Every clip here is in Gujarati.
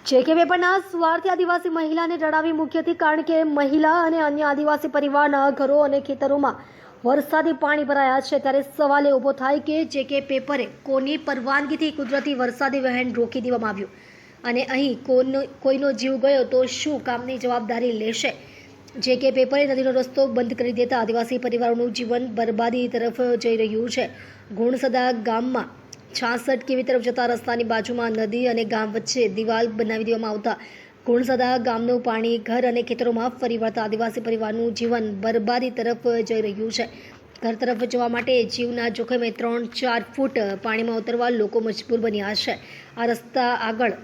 જેકે પેપરના સ્વાર્થી આદિવાસી મહિલાને રડાવી મૂકી હતી કારણ કે મહિલા અને અન્ય આદિવાસી પરિવારના ઘરો અને ખેતરોમાં વરસાદી પાણી ભરાયા છે। ત્યારે સવાલ ઊભો થાય કે જેકે પેપરે કોની પરવાનગીથી કુદરતી વરસાદી વહેણ રોકી દેવામાં આવ્યું અને અહીં કોઈનો જીવ ગયો તો શું કામની જવાબદારી લેશે। જેકે પેપરે નદીનો રસ્તો બંધ કરી દેતા આદિવાસી પરિવારોનું જીવન બરબાદી તરફ જઈ રહ્યું છે। ગુણસદા ગામમાં 66 કેવી તરફ જતા રસ્તાની બાજુમાં નદી અને ગામ વચ્ચે દિવાલ બનાવી દેવામાં આવતા ગુણસદા ગામનું પાણી ઘર અને ખેતરોમાં ફરી વળતા આદિવાસી પરિવારનું જીવન બરબાદી તરફ જઈ રહ્યું છે। ઘર તરફ જવા માટે જીવના જોખમે 3-4 ફૂટ પાણીમાં ઉતરવા લોકો મજબૂર બન્યા છે। આ રસ્તા આગળ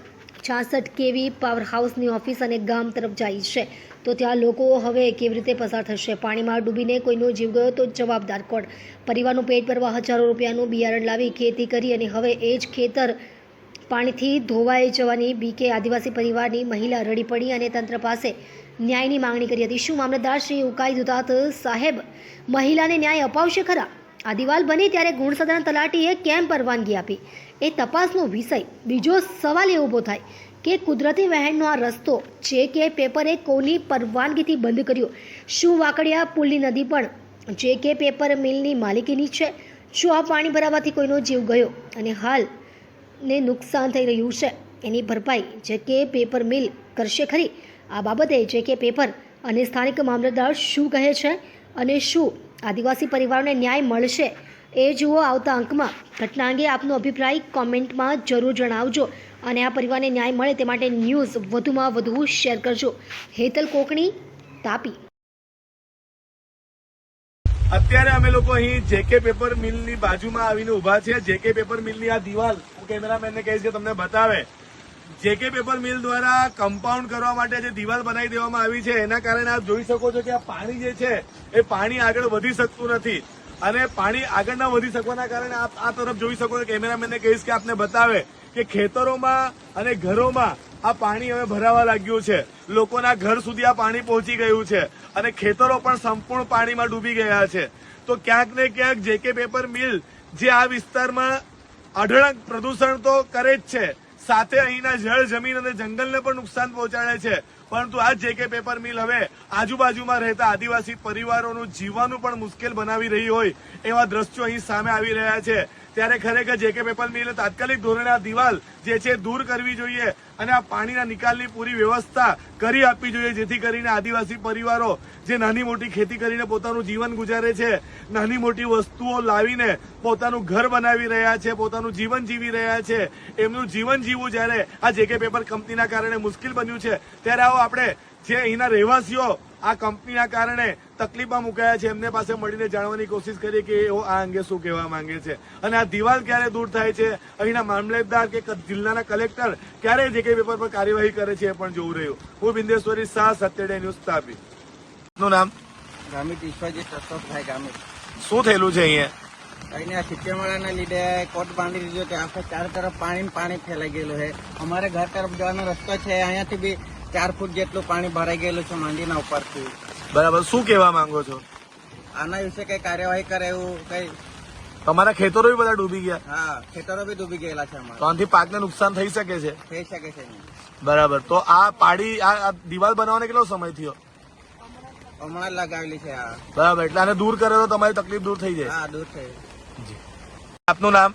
66 કેવી પાવર હાઉસની ઓફિસ અને ગામ તરફ જાય છે તો ત્યાં લોકો હવે કેવી રીતે પસાર થશે। પાણીમાં ડૂબીને કોઈનો જીવ ગયો તો જવાબદાર કોણ। પરિવારનું પેટ ભરવા હજારો રૂપિયાનું બિયારણ લાવી ખેતી કરી અને હવે એ જ ખેતર પાણીથી ધોવાઈ જવાની બીકે આદિવાસી પરિવારની મહિલા રડી પડી અને તંત્ર પાસે ન્યાયની માંગણી કરી હતી। શું મામલતદાર શ્રી ઉકાઈ દુધાત સાહેબ મહિલાને ન્યાય અપાવશે ખરા? આ દિવાલ બની ત્યારે ગુણસદાના તલાટીએ કેમ પરવાનગી આપી એ તપાસનો વિષય। બીજો સવાલ એ ઊભો થાય કે કુદરતી વહેણનો આ રસ્તો જેકે પેપરે કોની પરવાનગીથી બંધ કર્યો? શું વાકડિયા પુલની નદી પણ જેકે પેપર મિલની માલિકીની છે? શું આ પાણી ભરાવાથી કોઈનો જીવ ગયો અને હાલને નુકસાન થઈ રહ્યું છે એની ભરપાઈ જેકે પેપર મિલ કરશે ખરી? આ બાબતે જેકે પેપર અને સ્થાનિક મામલતદાર શું કહે છે અને શું આદિવાસી પરિવારોને ન્યાય મળશે એ જુઓ આવતા અંકમાં। ઘટના અંગે આપનો અભિપ્રાય કોમેન્ટમાં જરૂર જણાવજો અને આ પરિવારને ન્યાય મળે તે માટે ન્યૂઝ વધુમાં વધુ શેર કરજો। હેતલ કોકણી, તાપી। અત્યારે અમે લોકો અહીં જેકે પેપર મિલની બાજુમાં આવીને ઉભા છે। જેકે પેપર મિલની આ દિવાલ હું કેમેરામેનને કહીશ કે તમને બતાવે। જેકે પેપર મિલ દ્વારા કમ્પાઉન્ડ કરવા માટે જે દિવાલ બનાવી દેવામાં આવી છે એના કારણે આપ જોઈ શકો છો કે આ પાણી જે છે એ પાણી આગળ વધી શકતું નથી અને પાણી આગળ ન વધી શકવાના કારણે આપ આ તરફ જોઈ શકો છો। કેમેરામેનને કહીશ કે આપને બતાવે કે ખેતરોમાં અને ઘરોમાં આ પાણી હવે ભરાવા લાગ્યું છે। લોકોના ઘર સુધી આ પાણી પહોંચી ગયું છે અને ખેતરો પણ સંપૂર્ણ પાણીમાં ડૂબી ગયા છે। તો ક્યાંક ને ક્યાંક જેકે પેપર મિલ જે આ વિસ્તારમાં અઢળક પ્રદૂષણ તો કરે જ છે, સાથે અહીંના જળ જમીન અને જંગલને પણ નુકસાન પહોંચાડે છે, પરંતુ આ જેકે પેપર મિલ હવે આજુબાજુમાં રહેતા આદિવાસી પરિવારોનું જીવવાનું પણ મુશ્કેલ બનાવી રહી હોય એવા દ્રશ્યો અહીં સામે આવી રહ્યા છે। ત્યારે ખરેખર જેકે પેપર મિલે તાત્કાલિક ધોરણે આ દિવાલ જે છે દૂર કરવી જોઈએ અને આ પાણીના નિકાલની પૂરી વ્યવસ્થા કરી આપવી જોઈએ, જેથી કરીને આદિવાસી પરિવારો જે નાની મોટી ખેતી કરીને પોતાનું જીવન ગુજારે છે, નાની મોટી વસ્તુઓ લાવીને પોતાનું ઘર બનાવી રહ્યા છે, પોતાનું જીવન જીવી રહ્યા છે, એમનું જીવન જીવવું જ્યારે આ જેકે પેપર કંપનીના કારણે મુશ્કેલ બન્યું છે ત્યારે આવો આપણે જે અહીંના રહેવાસીઓ આ કંપનીના કારણે તકલીફમાં મુકાયા છે એમને પાસે મળીને જાણવાની કોશિશ કરીએ કે એઓ આ અંગે શું કહેવા માંગે છે અને આ દિવાલ ક્યારે દૂર થાય છે, અહીંના મામલતદાર કે જિલ્લાના કલેક્ટર ક્યારે જેકે પેપર પર કાર્યવાહી કરે છે એ પણ જોવું રહ્યું। હું બિંદેશ્વરી શાહ, સત્યડે ન્યૂઝ, તાપી। નું નામ? ગામિત ઈશ્વરજી અશોકભાઈ ગામિત। શું થયેલું છે અહીંયા? અહીંયા સિક્કેમાળાના લીધે કોટ બાંધી દીધો કે આખે ચાર તરફ પાણી ફેલાઈ ગયેલું છે। અમારે ઘર તરફ જવાનો રસ્તો છે, અહીંયાથી બી 4 ફૂટ જેટલું પાણી ભરાઈ ગયેલું છે માંડીના ઉપરથી। બરાબર, શું કહેવા માંગો છો? આના વિશે કઈ કાર્યવાહી કરે એવું કઈ? તમારા ખેતરો બી બધા ડૂબી ગયા? હા, ખેતરો બી ડૂબી ગયેલા છે તો અમારા। આનાથી પાકને નુકસાન થઈ શકે છે? થઈ શકે છે। બરાબર, તો આ દિવાલ બનાવવાનો કેટલો સમય થયો? હમણાં લગાવેલી છે આ। બરાબર, એટલે આને દૂર કરે તો તમારી તકલીફ દૂર થઈ જાય? હા, દૂર થઈ। આપનું નામ?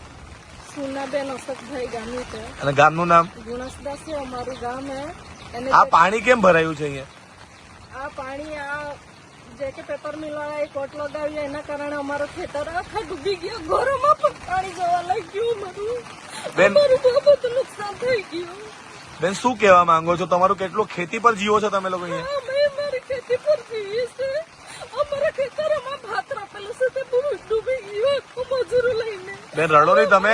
સુનાબેન અશોકભાઈ ગામિત। અને ગામનું નામ? ગુણસદા છે અમારું ગામ है। આ પાણી કેમ ભરાયું છે અહીંયા? આ પાણી આ જેકે પેપર મિલ વાળા એ કોટ લગાવ્યો એના કારણે અમારો ખેતર આખા ડૂબી ગયા, ઘરોમાં પણ પાણી જવા લાગ્યું બેન, અમારું બહુ બધું નુકસાન થઈ ગયું। બેન શું કહેવા માંગો છો? તમારું કેટલું ખેતી પર જીવો છો તમે લોકો અહીંયા? અમે અમારી ખેતી પર જીવીએ છીએ। અમારા ખેતરોમાં ભાત રાખેલું છે તે પૂરું ડૂબી ગયું આખું મજૂરો લઈને। બેન રડો નહીં તમે,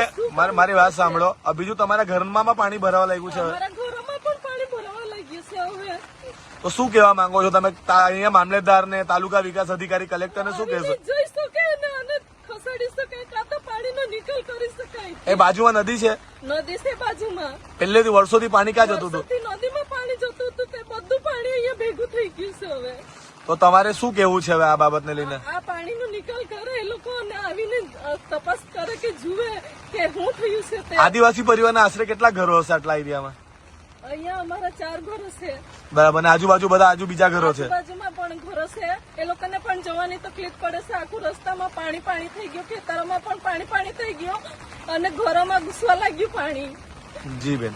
મારી વાત સાંભળો। બીજું તમારા ઘરમાં પાણી ભરાવા લાગ્યું છે હવે? અમારા ઘરોમાં પણ પાણી ભરાવા લાગ્યું છે હવે। તો શું કહેવા માંગો છો તમે અહીંયા મામલતદાર ને, તાલુકા વિકાસ અધિકારી, કલેક્ટર ને શું કહેશો? જઈ શકે ને આને ખસેડી શકાય કાં તો પાણીનો નિકાલ કરી શકાય। એ બાજુમાં નદી છે? નદી છે બાજુમાં। પહેલેથી વર્ષોથી પાણી ક્યાં જતું હતું? વર્ષોથી નદીમાં પાણી જતું હતું તે બધું પાણી અહીંયા ભેગું થઈ ગયું છે હવે। તો તમારે શું કેવું છે હવે આ બાબતને લઈને? આ પાણીનો નિકાલ કરે એ લોકો અને આવીને તપાસ કરે કે જુએ કે શું થયું છે તે। આદિવાસી પરિવારના આશરે કેટલા ઘરો હશે આટલા એરિયામાં? અહીંયા અમારા 4 ઘરો છે. બરાબર. અને આજુબાજુ બધા બીજા ઘરો છે? આજુબાજુમાં પણ ઘરો છે. એ લોકોને પણ જવાની તકલીફ પડે છે. આખું રસ્તામાં પાણી થઈ ગયું, ખેતરોમાં પણ પાણી થઈ ગયું અને ઘરોમાં ઘૂસવા લાગ્યું પાણી. જી બેન.